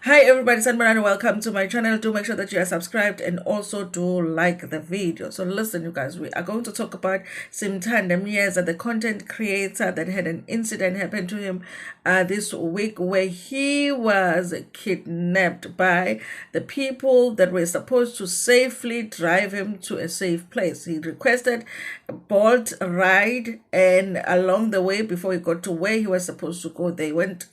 Hi everybody, Sanman and welcome to my channel. Do make sure that you are subscribed and also do like the video. So listen, you guys, we are going to talk about Simthande, the content creator that had an incident happen to him this week where he was kidnapped by the people that were supposed to safely drive him to a safe place. He requested a Bolt ride, and along the way, before he got to where he was supposed to go, they went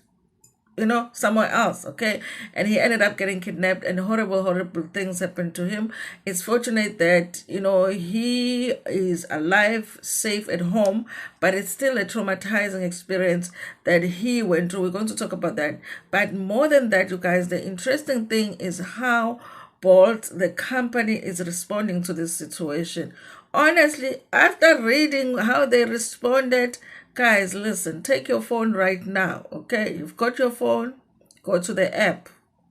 somewhere else, okay? And he ended up getting kidnapped, and horrible things happened to him. It's fortunate that, he is alive, safe at home, but it's still a traumatizing experience that he went through. We're going to talk about that. But more than that, you guys, the interesting thing is how Bolt, the company, is responding to this situation. Honestly, after reading how they responded, guys, listen, take your phone right now, okay? You've got your phone, go to the app,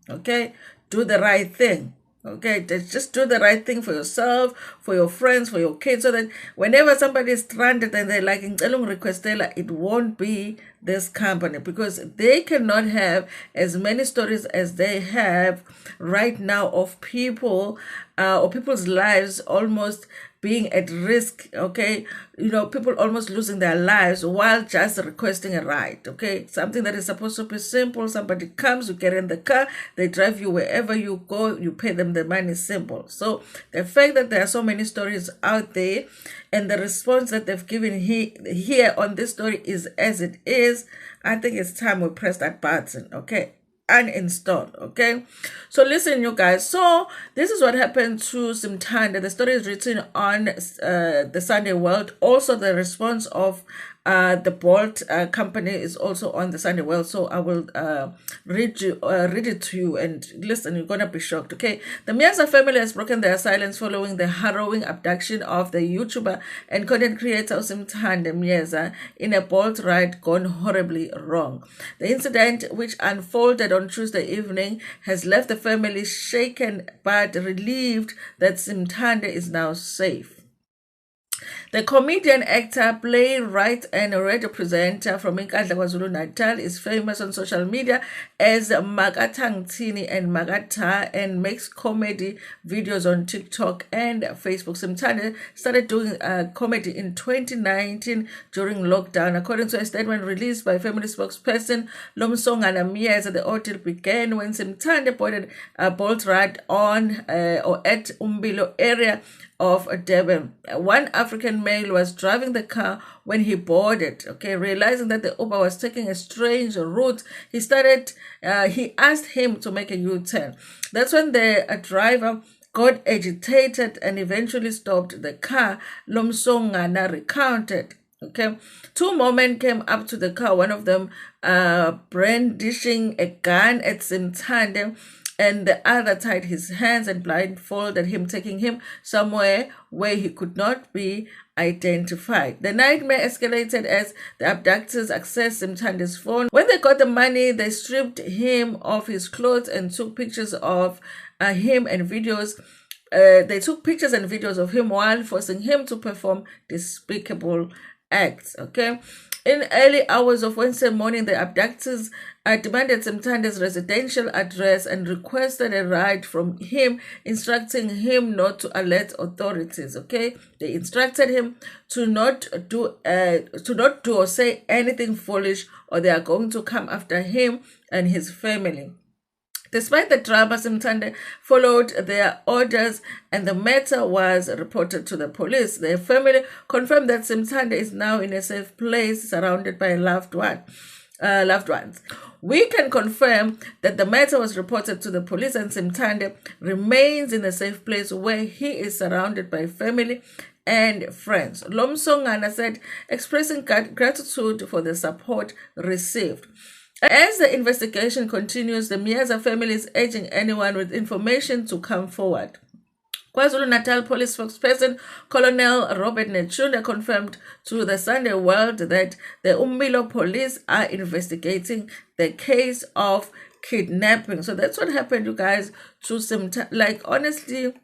okay? Do the right thing, okay? Just do the right thing for yourself, for your friends, for your kids, so that whenever somebody is stranded and they're like, requestela, it won't be this company, because they cannot have as many stories as they have right now of people or people's lives almost being at risk, okay? People almost losing their lives while just requesting a ride, okay? Something that is supposed to be simple. Somebody comes, you get in the car, they drive you wherever you go, you pay them the money, simple. So the fact that there are so many stories out there and the response that they've given here on this story is as it is, I think it's time we press that button, okay? Uninstall, okay? So listen, you guys, so this is what happened to Simthande. The story is written on the Sunday World. Also the response of the Bolt company is also on the Sunday World. So I will read it to you, and listen, you're gonna be shocked, okay? The Miyaza family has broken their silence following the harrowing abduction of the YouTuber and content creator Simthande Miyaza in a Bolt ride gone horribly wrong. The incident, which unfolded on Tuesday evening, has left the family shaken but relieved that Simthande is now safe. The comedian, actor, playwright, and radio presenter from Inkandla, KwaZulu-Natal is famous on social media as Makatangtini and Makata, and makes comedy videos on TikTok and Facebook. Simthande started doing comedy in 2019 during lockdown. According to a statement released by family spokesperson Lomsongana Miyeza, the ordeal began when Simthande boarded a Bolt ride on or at Umbilo area of Durban. One African male was driving the car when he boarded, okay? Realizing that the Uber was taking a strange route, he asked him to make a U-turn. That's when the driver got agitated and eventually stopped the car. Lomsongana recounted. Okay, two men came up to the car, one of them brandishing a gun at Simthande, and the other tied his hands and blindfolded him, taking him somewhere where he could not be identified. The nightmare escalated as the abductors accessed Simthande's phone. When they got the money, they stripped him of his clothes and took pictures of him and videos. They took pictures and videos of him while forcing him to perform despicable acts, okay? In early hours of Wednesday morning, the abductors demanded Simthande's residential address and requested a ride from him, instructing him not to alert authorities. Okay, they instructed him to not do or say anything foolish, or they are going to come after him and his family. Despite the drama, Simthande followed their orders and the matter was reported to the police. Their family confirmed that Simthande is now in a safe place, surrounded by loved ones. We can confirm that the matter was reported to the police and Simthande remains in a safe place where he is surrounded by family and friends. Lomsongana said, expressing gratitude for the support received. As the investigation continues, the Miyaza family is urging anyone with information to come forward. KwaZulu-Natal Police spokesperson Colonel Robert Nechunda confirmed to the Sunday World that the Umbilo police are investigating the case of kidnapping. So that's what happened, you guys, to some, like, honestly,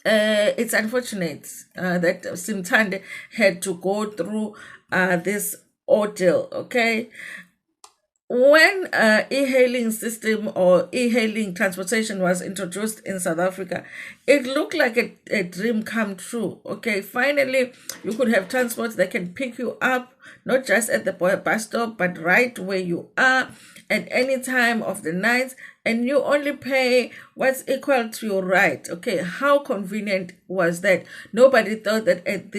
it's unfortunate that Simthande had to go through this ordeal, okay? when e-hailing system or e-hailing transportation was introduced in South Africa, it looked like a dream come true. Okay, finally, you could have transport that can pick you up, not just at the bus stop, but right where you are at any time of the night, and you only pay what's equal to your ride. Okay, how convenient was that? Nobody thought that at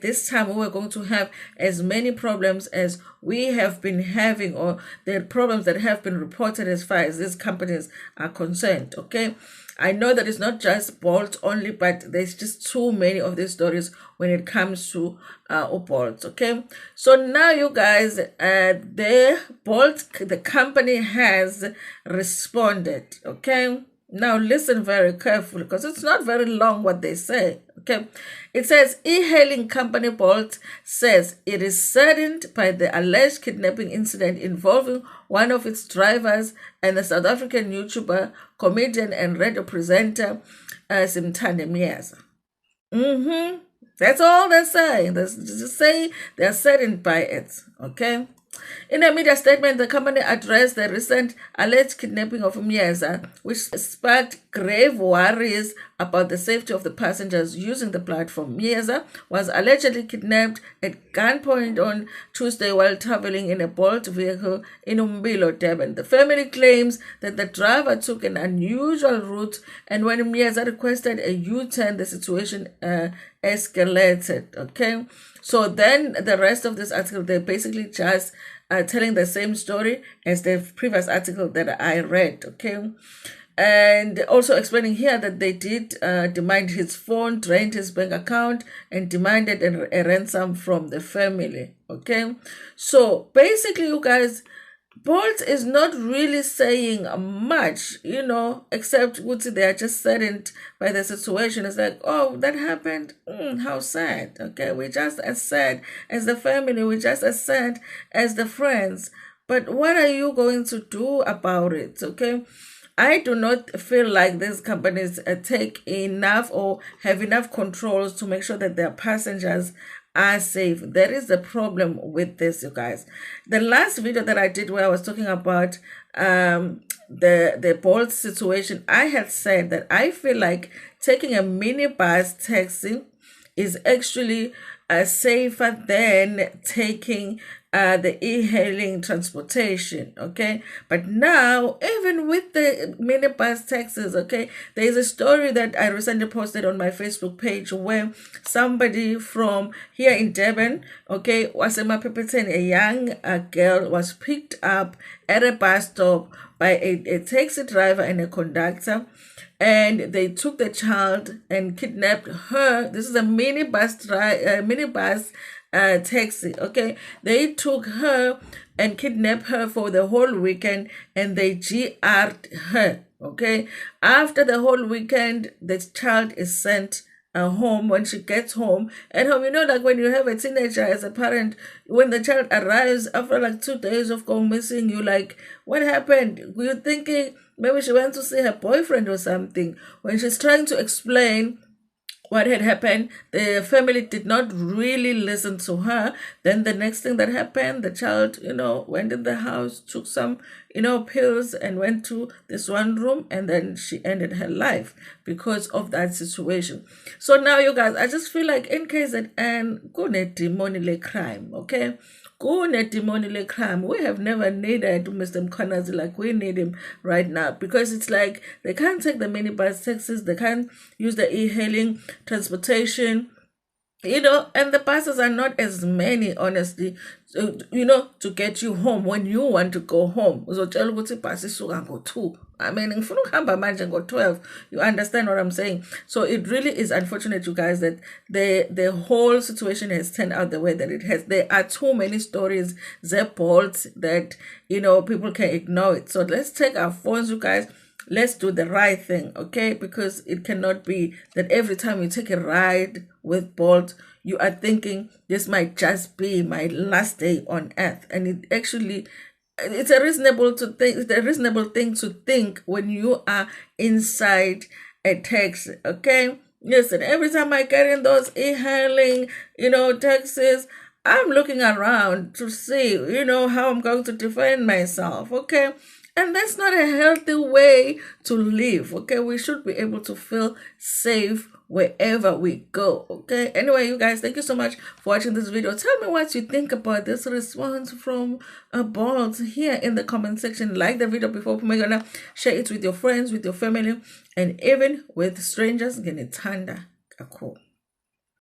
this time we were going to have as many problems as we have been having, or the problems that have been reported as far as these companies are concerned. Okay, I know that it's not just Bolt only, but there's just too many of these stories when it comes to Bolt. Okay, so now you guys, the Bolt, the company has responded. Okay, now listen very carefully because it's not very long what they say. Okay, it says e-hailing company Bolt says it is saddened by the alleged kidnapping incident involving one of its drivers and the South African YouTuber, comedian, and radio presenter Simthande. That's all they're saying. They just say they're saddened by it. Okay. In a media statement, the company addressed the recent alleged kidnapping of Mieza, which sparked grave worries about the safety of the passengers using the platform. Mieza was allegedly kidnapped at gunpoint on Tuesday while traveling in a Bolt vehicle in Umbilo, Durban. The family claims that the driver took an unusual route, and when Mieza requested a U-turn, the situation escalated. Okay, so then the rest of this article, they basically just telling the same story as the previous article that I read. Okay, and also explaining here that they did demand his phone, drained his bank account, and demanded a ransom from the family. Okay, so basically, you guys, Bolt is not really saying much, except they are just saddened by the situation. It's like, oh, that happened. How sad. Okay, we're just as sad as the family. We're just as sad as the friends. But what are you going to do about it? Okay, I do not feel like these companies take enough or have enough controls to make sure that their passengers are safe. There is a problem with this, you guys. The last video that I did where I was talking about the Bolt situation, I had said that I feel like taking a minibus taxi is actually safer than taking the e-hailing transportation. Okay, but now even with the minibus taxis, okay, there is a story that I recently posted on my Facebook page where somebody from here in Durban, okay, was a young girl was picked up at a bus stop by a taxi driver and a conductor, and they took the child and kidnapped her. This is a minibus taxi. Okay, they took her and kidnapped her for the whole weekend, and they GR'd her. Okay, after the whole weekend, the child is sent home. When she gets home, at home, like when you have a teenager as a parent, when the child arrives after like 2 days of going missing, you like, what happened? You're thinking maybe she went to see her boyfriend or something. When she's trying to explain what had happened, the family did not really listen to her. Then the next thing that happened, the child, went in the house, took some, pills, and went to this one room, and then she ended her life because of that situation. So now, you guys, I just feel like in KZN, kune crime, okay? Crime. We have never needed Mr. Mkhwanazi like we need him right now, because it's like they can't take the minibus taxis, they can't use the e-hailing transportation, and the buses are not as many, honestly, to get you home when you want to go home. Uzotshela ukuthi ibhasi isuka ngo-2. I mean, ngifuna ukuhamba manje ngo-12. You understand what I'm saying? So it really is unfortunate, you guys, that the whole situation has turned out the way that it has. There are too many stories, Bolt, that, people can ignore it. So let's take our phones, you guys. Let's do the right thing, okay? Because it cannot be that every time you take a ride with Bolt, you are thinking this might just be my last day on earth. And it's a reasonable thing to think when you are inside a taxi, okay? Listen, every time I get in those e-hailing, taxis, I'm looking around to see, how I'm going to defend myself, okay? And that's not a healthy way to live, okay? We should be able to feel safe wherever we go, okay? Anyway, you guys, thank you so much for watching this video. Tell me what you think about this response from Bolt here in the comment section. Like the video before gonna share it with your friends, with your family, and even with strangers. Simthande. Cool.